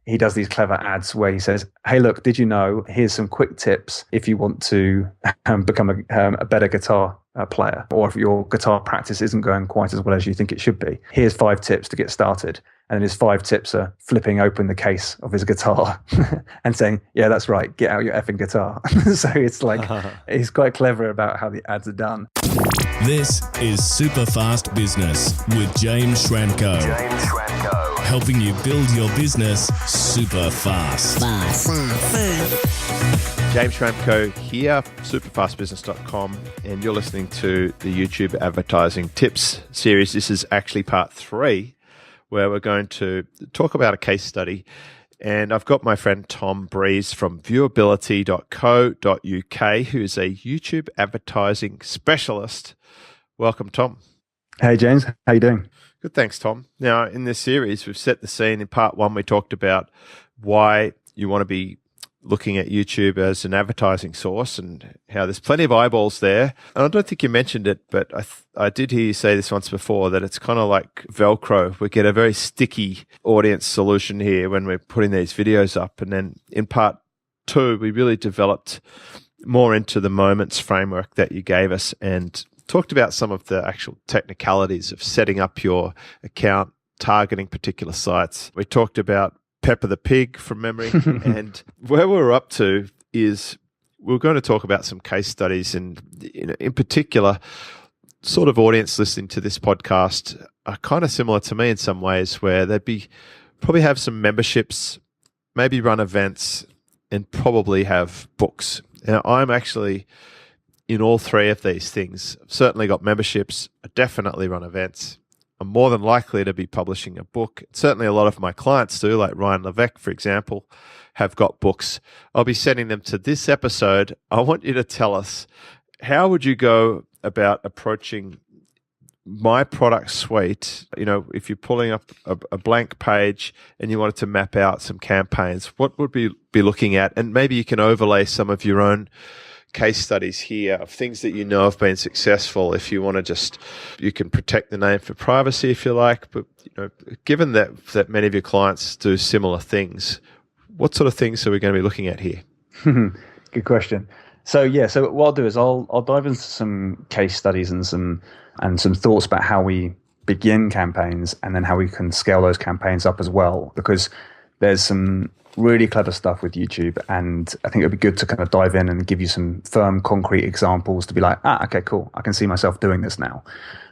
he does these clever ads where he says, hey, look, did you know, here's some quick tips if you want to become a better guitar player, or if your guitar practice isn't going quite as well as you think it should be. Here's 5 tips to get started. And then his 5 tips are flipping open the case of his guitar and saying, yeah, that's right, get out your effing guitar. So it's like, he's quite clever about how the ads are done. This is SuperFast Business with James Schramko. Helping you build your business super fast. James Schramko here, superfastbusiness.com, and you're listening to the YouTube Advertising Tips series. This is actually part 3, where we're going to talk about a case study. And I've got my friend Tom Breeze from viewability.co.uk, who is a YouTube advertising specialist. Welcome, Tom. Hey, James. How you doing? Good, thanks, Tom. Now, in this series, we've set the scene. In part 1, we talked about why you want to be looking at YouTube as an advertising source and how there's plenty of eyeballs there. And I don't think you mentioned it, but I did hear you say this once before, that it's kind of like Velcro. We get a very sticky audience solution here when we're putting these videos up. And then in part 2, we really developed more into the moments framework that you gave us and talked about some of the actual technicalities of setting up your account, targeting particular sites. We talked about Pepper the Pig from memory. And where we're up to is we're going to talk about some case studies, and in particular, sort of audience listening to this podcast are kind of similar to me in some ways, where they'd probably have some memberships, maybe run events, and probably have books. Now, I'm actually in all 3 of these things. I've certainly got memberships. I definitely run events. I'm more than likely to be publishing a book. Certainly a lot of my clients do, like Ryan Levesque, for example, have got books. I'll be sending them to this episode. I want you to tell us, how would you go about approaching my product suite? You know, if you're pulling up a blank page and you wanted to map out some campaigns, what would we be looking at? And maybe you can overlay some of your own case studies here of things that you know have been successful. If you want to you can protect the name for privacy if you like, but given that many of your clients do similar things, what sort of things are we going to be looking at here? Good question. So what I'll do is I'll dive into some case studies and some thoughts about how we begin campaigns and then how we can scale those campaigns up as well, because there's some really clever stuff with YouTube, and I think it'd be good to kind of dive in and give you some firm, concrete examples to be like, okay, cool, I can see myself doing this now.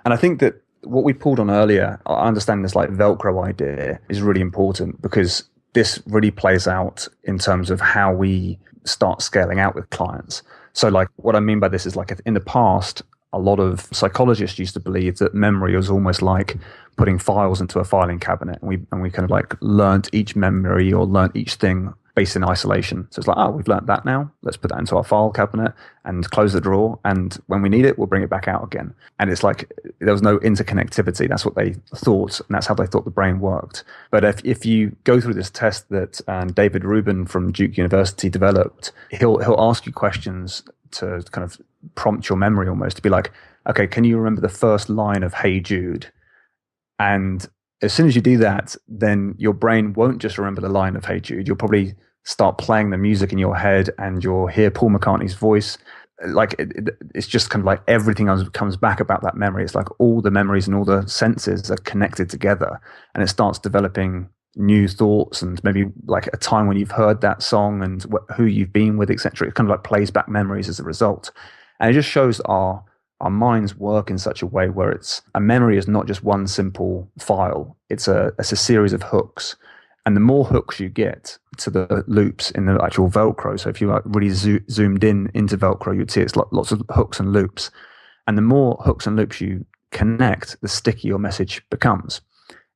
And I think that what we pulled on earlier, I understand this like Velcro idea is really important, because this really plays out in terms of how we start scaling out with clients. So like what I mean by this is, like, in the past, a lot of psychologists used to believe that memory was almost like putting files into a filing cabinet, and we kind of like learned each memory or learned each thing based in isolation. So it's like, we've learned that now. Let's put that into our file cabinet and close the drawer. And when we need it, we'll bring it back out again. And it's like there was no interconnectivity. That's what they thought, and that's how they thought the brain worked. But if you go through this test that David Rubin from Duke University developed, he'll ask you questions to kind of prompt your memory almost, to be like, okay, can you remember the first line of Hey Jude? And as soon as you do that, then your brain won't just remember the line of Hey Jude. You'll probably start playing the music in your head, and you'll hear Paul McCartney's voice. Like it's just kind of like everything else comes back about that memory. It's like all the memories and all the senses are connected together, and it starts developing new thoughts and maybe like a time when you've heard that song and who you've been with, etc. It kind of like plays back memories as a result. And it just shows our minds work in such a way where a memory is not just one simple file. It's a series of hooks. And the more hooks you get to the loops in the actual Velcro, so if you like really zoomed into Velcro, you'd see it's lots of hooks and loops. And the more hooks and loops you connect, the stickier your message becomes.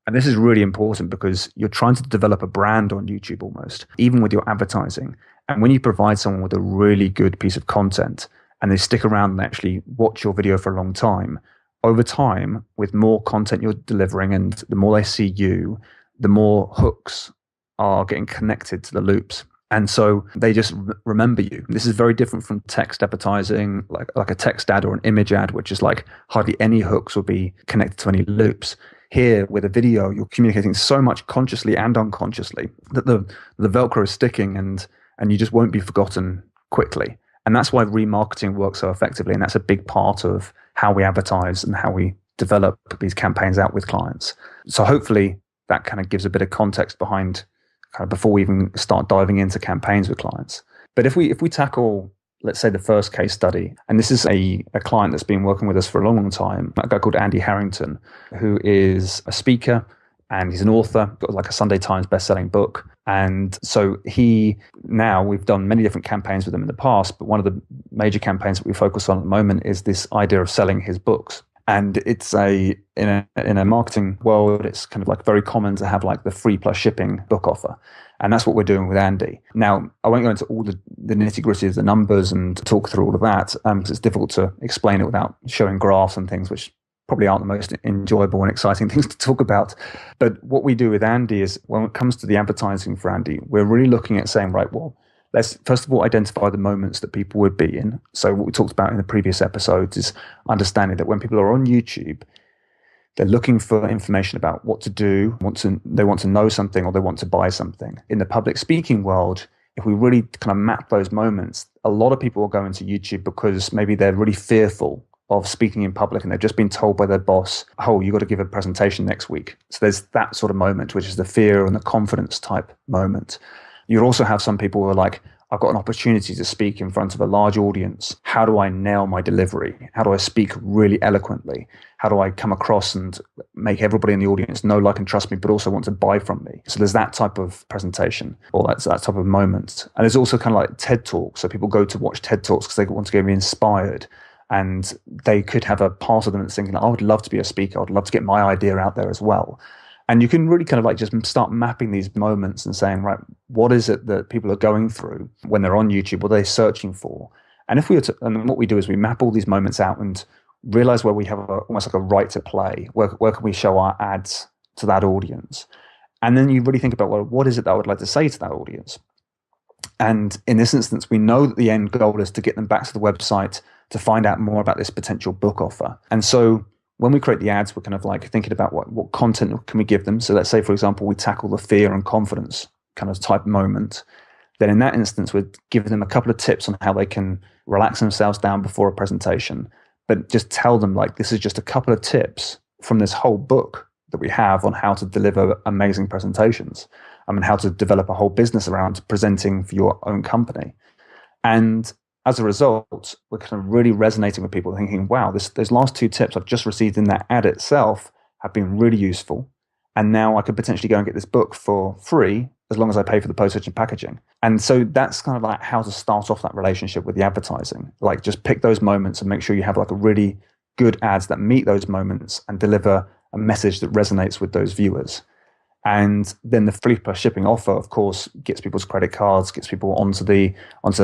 And this is really important because you're trying to develop a brand on YouTube almost, even with your advertising. And when you provide someone with a really good piece of content, and they stick around and actually watch your video for a long time, over time, with more content you're delivering and the more they see you, the more hooks are getting connected to the loops. And so they just remember you. This is very different from text advertising, like a text ad or an image ad, which is like hardly any hooks will be connected to any loops. Here, with a video, you're communicating so much consciously and unconsciously that the Velcro is sticking and you just won't be forgotten quickly. And that's why remarketing works so effectively. And that's a big part of how we advertise and how we develop these campaigns out with clients. So hopefully that kind of gives a bit of context behind kind of before we even start diving into campaigns with clients. But if we tackle, let's say, the first case study, and this is a client that's been working with us for a long, long time, a guy called Andy Harrington, who is a speaker and he's an author, got like a Sunday Times best-selling book. And so we've done many different campaigns with him in the past, but one of the major campaigns that we focus on at the moment is this idea of selling his books. And it's in a marketing world, it's kind of like very common to have like the free plus shipping book offer. And that's what we're doing with Andy. Now, I won't go into all the nitty gritty of the numbers and talk through all of that because it's difficult to explain it without showing graphs and things, which probably aren't the most enjoyable and exciting things to talk about. But what we do with Andy is when it comes to the advertising for Andy, we're really looking at saying, right, well, let's first of all identify the moments that people would be in. So what we talked about in the previous episodes is understanding that when people are on YouTube, they're looking for information about what to do, they want to know something or they want to buy something. In the public speaking world, if we really kind of map those moments, a lot of people will go into YouTube because maybe they're really fearful of speaking in public and they've just been told by their boss, oh, you got to give a presentation next week. So there's that sort of moment, which is the fear and the confidence type moment. You'll also have some people who are like, I've got an opportunity to speak in front of a large audience. How do I nail my delivery? How do I speak really eloquently? How do I come across and make everybody in the audience know, like, and trust me, but also want to buy from me? So there's that type of presentation or that type of moment. And there's also kind of like TED Talks. So people go to watch TED Talks because they want to get inspired. And they could have a part of them that's thinking, I would love to be a speaker. I would love to get my idea out there as well. And you can really kind of like just start mapping these moments and saying, right, what is it that people are going through when they're on YouTube? What are they searching for? And and what we do is we map all these moments out and realize where we have almost like a right to play. Where can we show our ads to that audience? And then you really think about, well, what is it that I would like to say to that audience? And in this instance, we know that the end goal is to get them back to the website to find out more about this potential book offer. And so when we create the ads, we're kind of like thinking about what content can we give them. So let's say, for example, we tackle the fear and confidence kind of type moment. Then in that instance, we'd give them a couple of tips on how they can relax themselves down before a presentation, but just tell them like, this is just a couple of tips from this whole book that we have on how to deliver amazing presentations. I mean, how to develop a whole business around presenting for your own company. And as a result, we're kind of really resonating with people thinking, wow, those last two tips I've just received in that ad itself have been really useful. And now I could potentially go and get this book for free as long as I pay for the postage and packaging. And so that's kind of like how to start off that relationship with the advertising. Like just pick those moments and make sure you have like a really good ads that meet those moments and deliver a message that resonates with those viewers. And then the free plus shipping offer, of course, gets people's credit cards, gets people onto the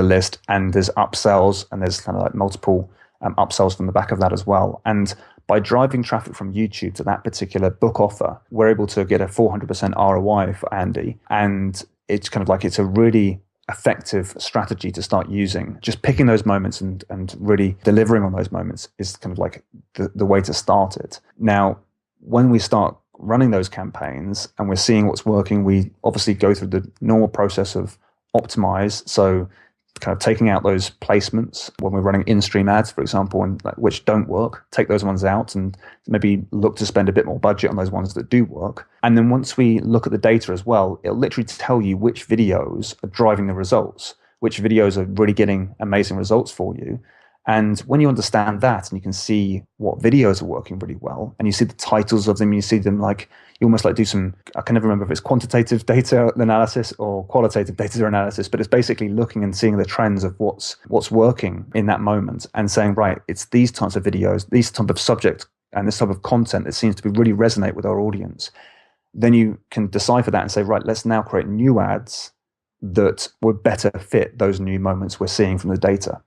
list, and there's upsells, and there's kind of like multiple upsells from the back of that as well. And by driving traffic from YouTube to that particular book offer, we're able to get a 400% ROI for Andy. And it's kind of like it's a really effective strategy to start using. Just picking those moments and really delivering on those moments is kind of like the way to start it. Now, when we start running those campaigns and we're seeing what's working, we obviously go through the normal process of optimize. So kind of taking out those placements when we're running in-stream ads, for example, and which don't work, take those ones out and maybe look to spend a bit more budget on those ones that do work. And then once we look at the data as well, it'll literally tell you which videos are driving the results, which videos are really getting amazing results for you. And when you understand that and you can see what videos are working really well and you see the titles of them, you see them like, you almost like do some, I can never remember if it's quantitative data analysis or qualitative data analysis, but it's basically looking and seeing the trends of what's working in that moment and saying, right, it's these types of videos, these type of subject and this type of content that seems to be really resonate with our audience. Then you can decipher that and say, right, let's now create new ads that would better fit those new moments we're seeing from the data.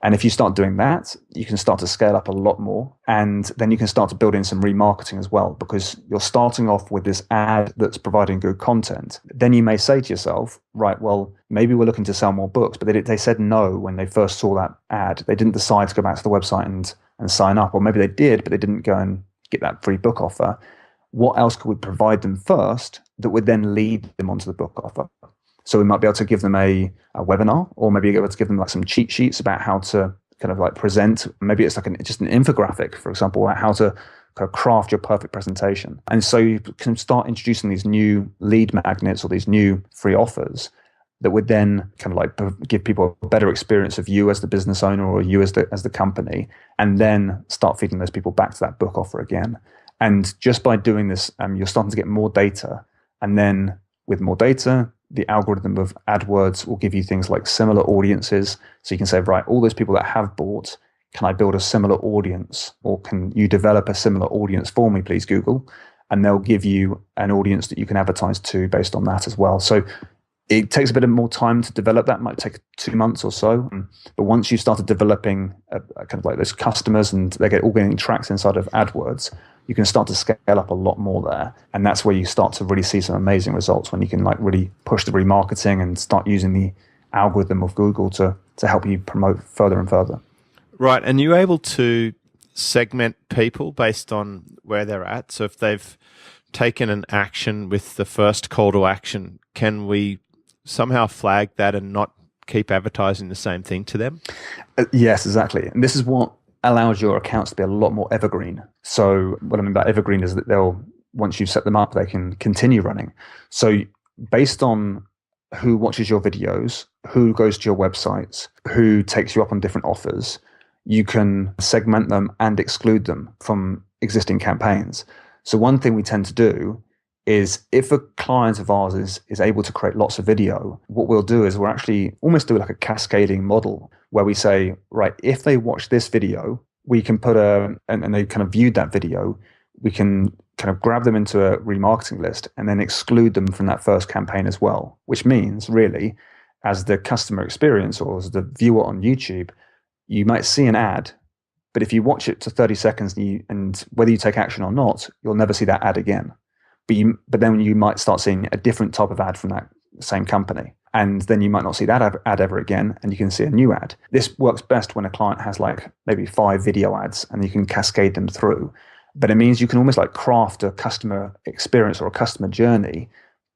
And if you start doing that, you can start to scale up a lot more. And then you can start to build in some remarketing as well, because you're starting off with this ad that's providing good content. Then you may say to yourself, right, well, maybe we're looking to sell more books, but they said no when they first saw that ad. They didn't decide to go back to the website and sign up. Or maybe they did, but they didn't go and get that free book offer. what else could we provide them first that would then lead them onto the book offer? So we might be able to give them a webinar, or maybe able to give them like some cheat sheets about how to kind of like present. Maybe it's like just an infographic, for example, about how to kind of craft your perfect presentation. And so you can start introducing these new lead magnets or these new free offers that would then kind of like give people a better experience of you as the business owner or you as the company, and then start feeding those people back to that book offer again. And just by doing this, you're starting to get more data. And then with more data, the algorithm of AdWords will give you things like similar audiences. So you can say, right, all those people that have bought, can I build a similar audience? Or can you develop a similar audience for me, please, Google? And they'll give you an audience that you can advertise to based on that as well. So it takes a bit of more time to develop that. It might take 2 months or so. But once you started developing a kind of like those customers and they get all getting tracked inside of AdWords, you can start to scale up a lot more there. And that's where you start to really see some amazing results, when you can like really push the remarketing and start using the algorithm of Google to help you promote further and further. Right. And you're able to segment people based on where they're at. So if they've taken an action with the first call to action, can we somehow flag that and not keep advertising the same thing to them? Yes, exactly. And this is what allows your accounts to be a lot more evergreen. So what I mean by evergreen is that once you've set them up, they can continue running. So based on who watches your videos, who goes to your websites, who takes you up on different offers, you can segment them and exclude them from existing campaigns. So one thing we tend to do is, if a client of ours is able to create lots of video, what we'll do is we'll actually almost do like a cascading model where we say, right, if they watch this video, we can put and they kind of viewed that video, we can kind of grab them into a remarketing list and then exclude them from that first campaign as well, which means really, as the customer experience or as the viewer on YouTube, you might see an ad, but if you watch it to 30 seconds and whether you take action or not, you'll never see that ad again. But then you might start seeing a different type of ad from that same company. And then you might not see that ad ever again, and you can see a new ad. This works best when a client has like maybe 5 video ads and you can cascade them through. But it means you can almost like craft a customer experience or a customer journey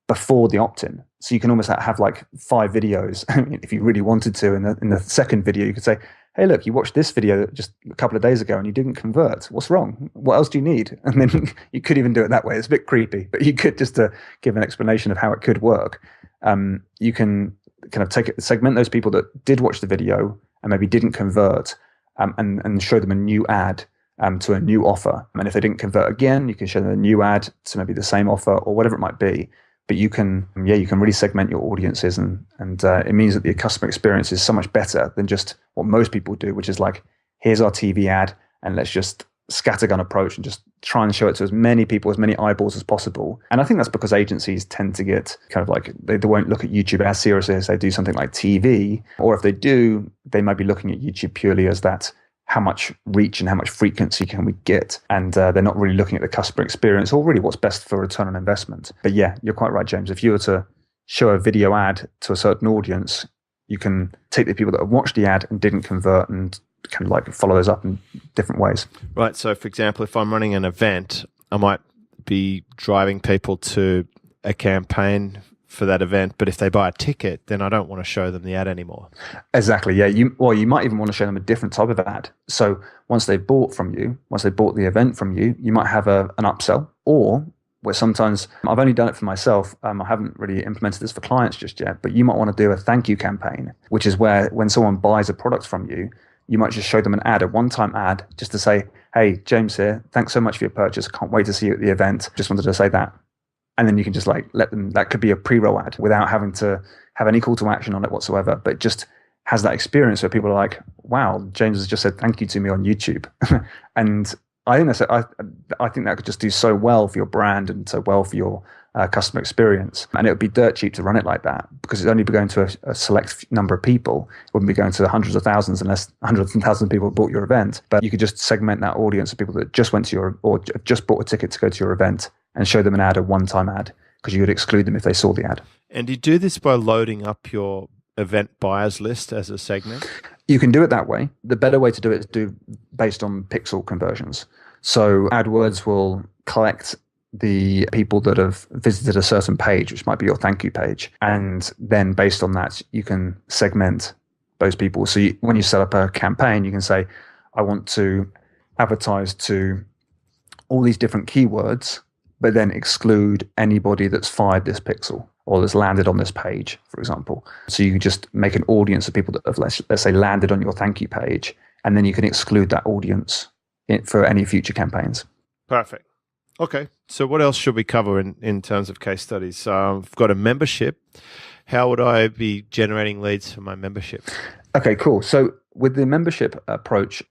before the opt-in. So you can almost have like 5 videos. If you really wanted to, in the second video, you could say, hey, look, you watched this video just a couple of days ago and you didn't convert. What's wrong? What else do you need? And then you could even do it that way. It's a bit creepy, but you could just give an explanation of how it could work. You can kind of segment those people that did watch the video and maybe didn't convert, and show them a new ad to a new offer. And if they didn't convert again, you can show them a new ad to maybe the same offer or whatever it might be. But you can really segment your audiences, and it means that the customer experience is so much better than just what most people do, which is like, here's our TV ad, and let's just scattergun approach and just try and show it to as many people, as many eyeballs as possible. And I think that's because agencies tend to get kind of like, they won't look at YouTube as seriously as they do something like TV, or if they do, they might be looking at YouTube purely as that, how much reach and how much frequency can we get? And they're not really looking at the customer experience or really what's best for return on investment. But yeah, you're quite right, James. If you were to show a video ad to a certain audience, you can take the people that have watched the ad and didn't convert and kind of like follow those up in different ways. Right. So for example, if I'm running an event, I might be driving people to a campaign for that event, but if they buy a ticket, then I don't want to show them the ad anymore. Exactly. Yeah. You might even want to show them a different type of ad. So once they bought the event from you, you might have an upsell, or where sometimes, I've only done it for myself, I haven't really implemented this for clients just yet, but you might want to do a thank you campaign, which is where when someone buys a product from you, you might just show them an ad, a one-time ad, just to say, hey, James here, thanks so much for your purchase. Can't wait to see you at the event. Just wanted to say that. And then you can just like let them, that could be a pre-roll ad without having to have any call to action on it whatsoever, but just has that experience where people are like, wow, James has just said thank you to me on YouTube. And I think I think that could just do so well for your brand and so well for your customer experience. And it would be dirt cheap to run it like that, because it's only be going to a select number of people. It wouldn't be going to the hundreds of thousands unless hundreds and thousands of people bought your event. But you could just segment that audience of people that just went to or just bought a ticket to go to your event, and show them an ad, a one-time ad, because you would exclude them if they saw the ad. And you do this by loading up your event buyers list as a segment? You can do it that way. The better way to do it is do based on pixel conversions. So AdWords will collect the people that have visited a certain page, which might be your thank you page. And then based on that, you can segment those people. So when you set up a campaign, you can say, I want to advertise to all these different keywords, but then exclude anybody that's fired this pixel or that's landed on this page, for example. So you can just make an audience of people that have, let's say, landed on your thank you page, and then you can exclude that audience for any future campaigns. Perfect. Okay. So what else should we cover in terms of case studies? I've got a membership. How would I be generating leads for my membership? Okay, cool. So with the membership approach,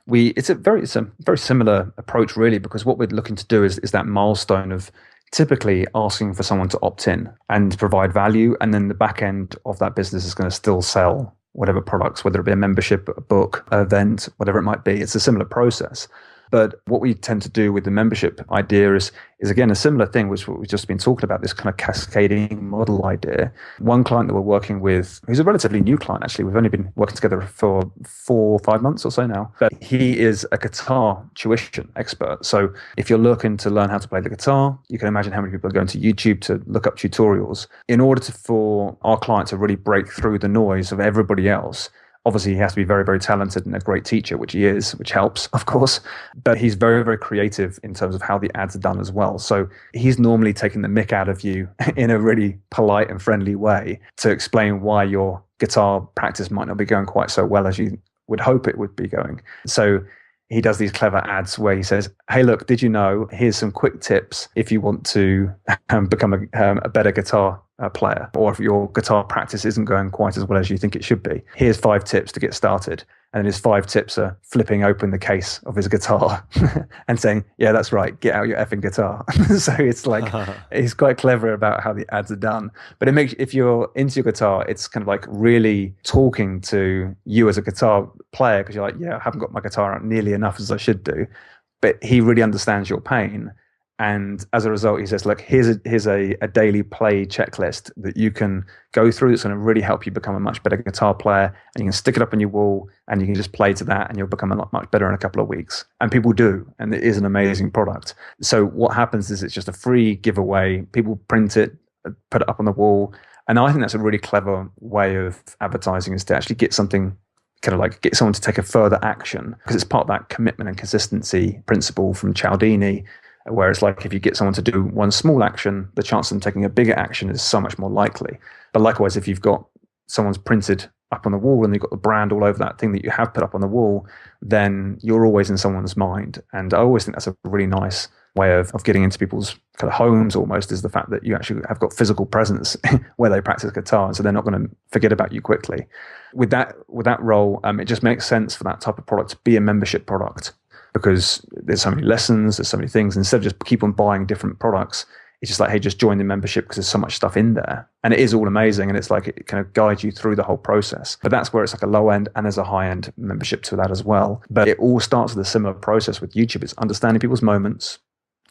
it's a very similar approach, really, because what we're looking to do is that milestone of typically asking for someone to opt in and provide value, and then the back end of that business is going to still sell whatever products, whether it be a membership, a book, an event, whatever it might be. It's a similar process. But what we tend to do with the membership idea is again, a similar thing, which we've just been talking about, this kind of cascading model idea. One client that we're working with, who's a relatively new client, actually, we've only been working together for 4 or 5 months or so now, but he is a guitar tuition expert. So if you're looking to learn how to play the guitar, you can imagine how many people are going to YouTube to look up tutorials. In order for our client to really break through the noise of everybody else, obviously, he has to be very, very talented and a great teacher, which he is, which helps, of course. But he's very, very creative in terms of how the ads are done as well. So he's normally taking the mick out of you in a really polite and friendly way to explain why your guitar practice might not be going quite so well as you would hope it would be going. So he does these clever ads where he says, hey, look, did you know, here's some quick tips if you want to become a better guitar player, or if your guitar practice isn't going quite as well as you think it should be. Here's 5 tips to get started. And then his 5 tips are flipping open the case of his guitar and saying, yeah, that's right, get out your effing guitar. So it's like, he's quite clever about how the ads are done. But it makes, if you're into your guitar, it's kind of like really talking to you as a guitar player, because you're like, yeah, I haven't got my guitar out nearly enough as I should do. But he really understands your pain. And as a result, he says, look, here's a daily play checklist that you can go through that's going to really help you become a much better guitar player. And you can stick it up on your wall and you can just play to that and you'll become a lot much better in a couple of weeks. And people do. And it is an amazing product. So what happens is it's just a free giveaway. People print it, put it up on the wall. And I think that's a really clever way of advertising, is to actually get something, kind of like get someone to take a further action, because it's part of that commitment and consistency principle from Cialdini, where it's like if you get someone to do one small action, the chance of them taking a bigger action is so much more likely. But likewise, if you've got someone's printed up on the wall and you've got the brand all over that thing that you have put up on the wall, then you're always in someone's mind. And I always think that's a really nice way of getting into people's kind of homes almost, is the fact that you actually have got physical presence where they practice guitar. And so they're not going to forget about you quickly. With that role, it just makes sense for that type of product to be a membership product, because there's so many lessons, there's so many things. Instead of just keep on buying different products, it's just like, hey, just join the membership because there's so much stuff in there. And it is all amazing. And it's like, it kind of guides you through the whole process. But that's where it's like a low end, and there's a high end membership to that as well. But it all starts with a similar process with YouTube. It's understanding people's moments,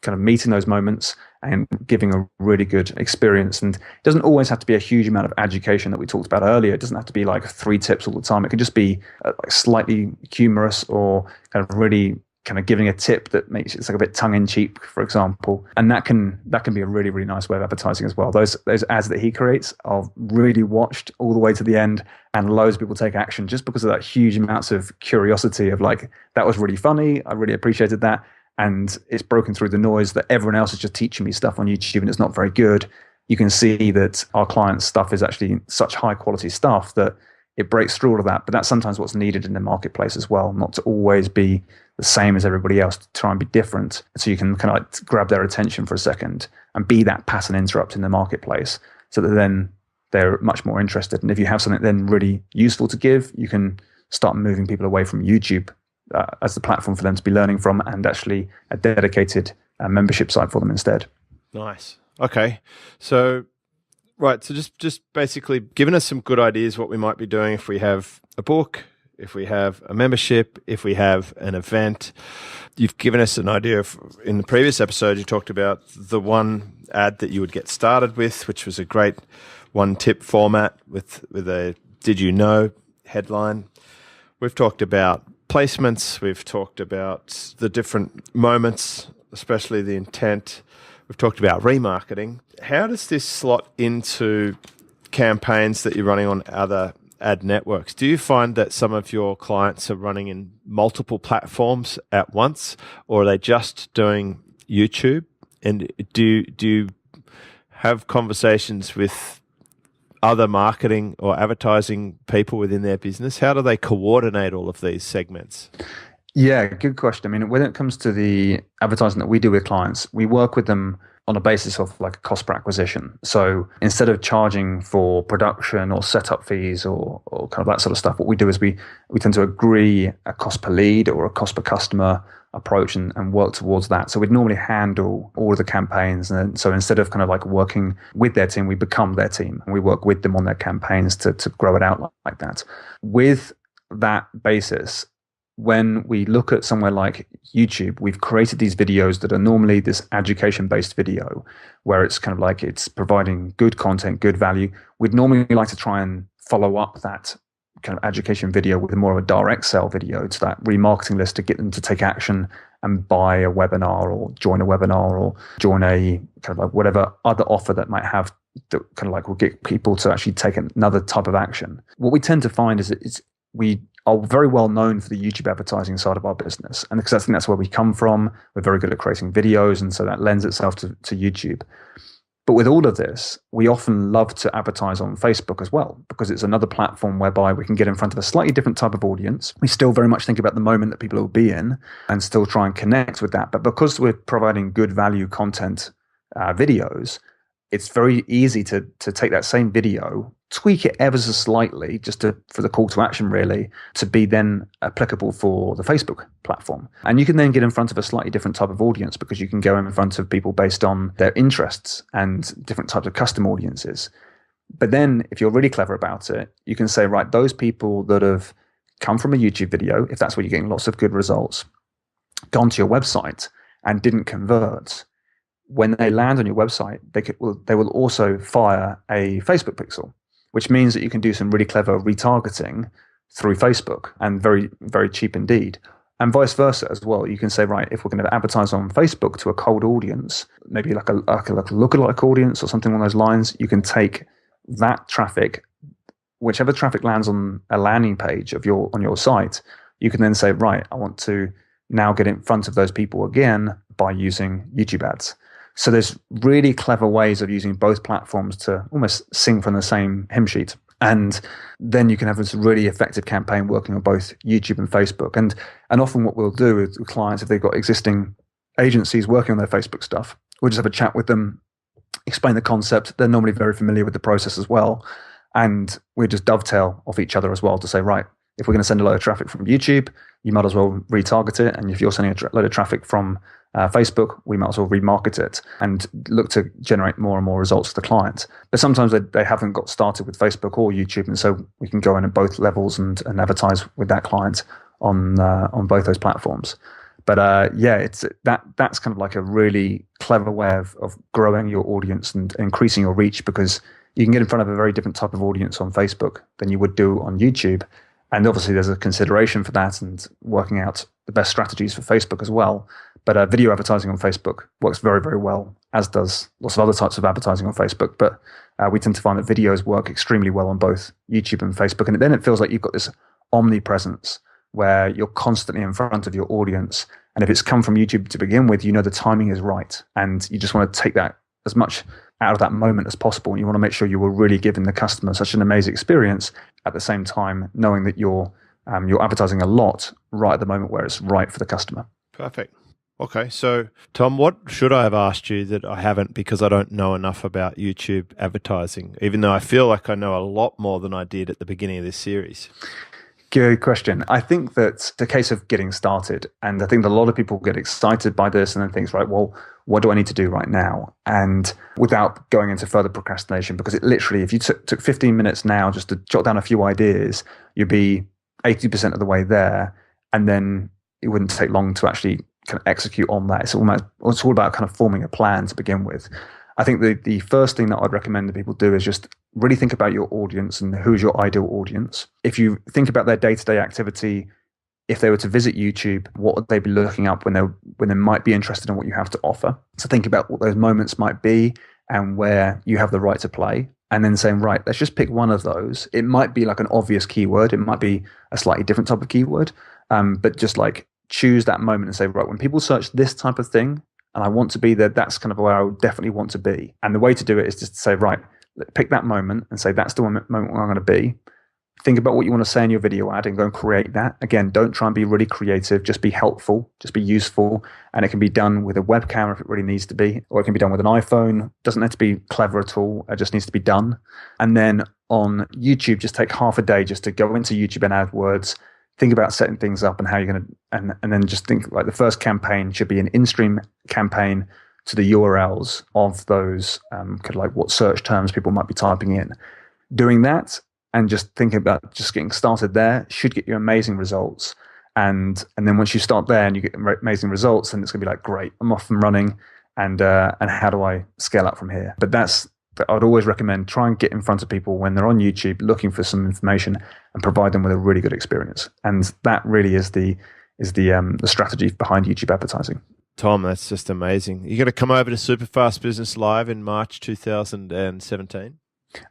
kind of meeting those moments and giving a really good experience. And it doesn't always have to be a huge amount of education that we talked about earlier. It doesn't have to be like 3 tips all the time. It can just be like slightly humorous, or kind of really kind of giving a tip that makes it's like a bit tongue-in-cheek, for example. And that can be a really, really nice way of advertising as well. Those ads that he creates are really watched all the way to the end, and loads of people take action just because of that huge amounts of curiosity of like, that was really funny, I really appreciated that, and it's broken through the noise that everyone else is just teaching me stuff on YouTube and it's not very good. You can see that our clients' stuff is actually such high quality stuff that it breaks through all of that. But that's sometimes what's needed in the marketplace as well, not to always be the same as everybody else, to try and be different. So you can kind of like grab their attention for a second and be that pattern interrupt in the marketplace, so that then they're much more interested. And if you have something then really useful to give, you can start moving people away from YouTube as the platform for them to be learning from, and actually a dedicated membership site for them instead. Nice. Okay. So, right. So just basically giving us some good ideas what we might be doing if we have a book, if we have a membership, if we have an event. You've given us an idea of, in the previous episode, you talked about the one ad that you would get started with, which was a great 1-tip format with a did you know headline. We've talked about placements. We've talked about the different moments, especially the intent. we've talked about remarketing. How does this slot into campaigns that you're running on other ad networks? Do you find that some of your clients are running in multiple platforms at once, or are they just doing YouTube? And do you have conversations with other marketing or advertising people within their business? How do they coordinate all of these segments? Yeah, good question. I mean, when it comes to the advertising that we do with clients, we work with them on a basis of like a cost per acquisition. So instead of charging for production or setup fees or kind of that sort of stuff, what we do is we tend to agree a cost per lead or a cost per customer approach and work towards that. So we'd normally handle all of the campaigns. And then, so instead of kind of like working with their team, we become their team and we work with them on their campaigns to grow it out like that. With that basis, when we look at somewhere like YouTube, we've created these videos that are normally this education-based video where it's kind of like it's providing good content, good value. We'd normally like to try and follow up that kind of education video with more of a direct sell video to that remarketing list to get them to take action and buy a webinar or join a webinar or join a kind of like whatever other offer that might have that kind of like will get people to actually take another type of action. What we tend to find is we are very well known for the YouTube advertising side of our business. And because I think that's where we come from, we're very good at creating videos. And so that lends itself to YouTube. But with all of this, we often love to advertise on Facebook as well, because it's another platform whereby we can get in front of a slightly different type of audience. We still very much think about the moment that people will be in and still try and connect with that. But because we're providing good value content videos, it's very easy to take that same video, tweak it ever so slightly, just for the call to action really, to be then applicable for the Facebook platform. And you can then get in front of a slightly different type of audience because you can go in front of people based on their interests and different types of custom audiences. But then if you're really clever about it, you can say, right, those people that have come from a YouTube video, if that's where you're getting lots of good results, gone to your website and didn't convert, when they land on your website, they will also fire a Facebook pixel, which means that you can do some really clever retargeting through Facebook and very, very cheap indeed. And vice versa as well. You can say, right, if we're going to advertise on Facebook to a cold audience, maybe like a lookalike audience or something along those lines, you can take that traffic, whichever traffic lands on a landing page on your site, you can then say, right, I want to now get in front of those people again by using YouTube ads. So there's really clever ways of using both platforms to almost sing from the same hymn sheet. And then you can have this really effective campaign working on both YouTube and Facebook. And often what we'll do with clients, if they've got existing agencies working on their Facebook stuff, we'll just have a chat with them, explain the concept. They're normally very familiar with the process as well. And we just dovetail off each other as well to say, right, if we're going to send a load of traffic from YouTube, you might as well retarget it. And if you're sending a load of traffic from Facebook, we might as well remarket it and look to generate more and more results for the client. But sometimes they haven't got started with Facebook or YouTube, and so we can go in at both levels and advertise with that client on both those platforms. But that's kind of like a really clever way of growing your audience and increasing your reach, because you can get in front of a very different type of audience on Facebook than you would do on YouTube. And obviously there's a consideration for that and working out the best strategies for Facebook as well. But video advertising on Facebook works very, very well, as does lots of other types of advertising on Facebook. But we tend to find that videos work extremely well on both YouTube and Facebook. And then it feels like you've got this omnipresence where you're constantly in front of your audience. And if it's come from YouTube to begin with, you know the timing is right. And you just want to take that as much out of that moment as possible. And you want to make sure you were really giving the customer such an amazing experience at the same time, knowing that you're advertising a lot right at the moment where it's right for the customer. Perfect. Okay, so Tom, what should I have asked you that I haven't, because I don't know enough about YouTube advertising, even though I feel like I know a lot more than I did at the beginning of this series? Good question. I think that it's a case of getting started. And I think that a lot of people get excited by this and then think, right, well, what do I need to do right now? And without going into further procrastination, because it literally, if you took 15 minutes now just to jot down a few ideas, you'd be 80% of the way there. And then it wouldn't take long to actually kind of execute on that. It's all about kind of forming a plan to begin with. I think the first thing that I'd recommend that people do is just really think about your audience and who's your ideal audience. If you think about their day-to-day activity, if they were to visit YouTube, what would they be looking up when they might be interested in what you have to offer? So think about what those moments might be and where you have the right to play. And then saying, right, let's just pick one of those. It might be like an obvious keyword. It might be a slightly different type of keyword. But just like choose that moment and say, right, when people search this type of thing and I want to be there, that's kind of where I would definitely want to be. And the way to do it is just to say, right, pick that moment and say, that's the moment where I'm going to be. Think about what you want to say in your video ad and go and create that. Again, don't try and be really creative. Just be helpful. Just be useful. And it can be done with a webcam if it really needs to be, or it can be done with an iPhone. It doesn't have to be clever at all. It just needs to be done. And then on YouTube, just take half a day just to go into YouTube and AdWords, think about setting things up and how you're going to, and then just think like the first campaign should be an in-stream campaign to the URLs of those kind of like what search terms people might be typing in. Doing that and just thinking about just getting started there should get you amazing results. And then once you start there and you get amazing results, then it's going to be like, great, I'm off and running. And how do I scale up from here? But I'd always recommend try and get in front of people when they're on YouTube looking for some information and provide them with a really good experience. And that really is the strategy behind YouTube advertising. Tom, that's just amazing. You're going to come over to SuperFast Business Live in March 2017?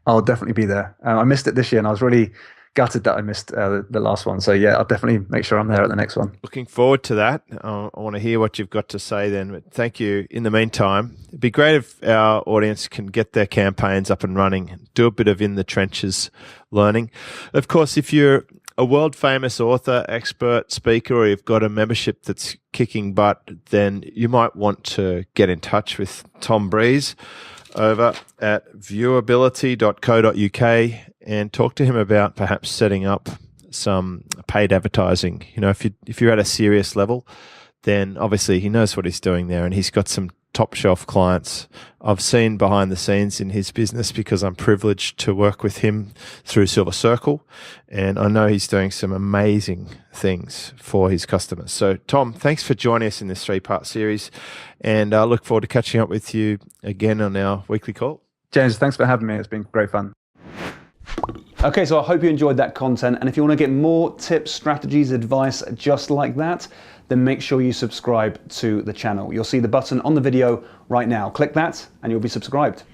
I'll definitely be there. I missed it this year and I was really gutted that I missed the last one. So yeah, I'll definitely make sure I'm there at the next one. Looking forward to that. I want to hear what you've got to say then. But thank you. In the meantime, it'd be great if our audience can get their campaigns up and running, do a bit of in the trenches learning. Of course, if you're a world famous author, expert, speaker, or you've got a membership that's kicking butt, then you might want to get in touch with Tom Breeze over at viewability.co.uk and talk to him about perhaps setting up some paid advertising. You know, if you're at a serious level, then obviously he knows what he's doing there and he's got some top shelf clients. I've seen behind the scenes in his business because I'm privileged to work with him through Silver Circle, and I know he's doing some amazing things for his customers. So Tom, thanks for joining us in this 3-part series, and I look forward to catching up with you again on our weekly call. James, thanks for having me. It's been great fun. Okay, so I hope you enjoyed that content, and if you want to get more tips, strategies, advice just like that, then make sure you subscribe to the channel. You'll see the button on the video right now. Click that and you'll be subscribed.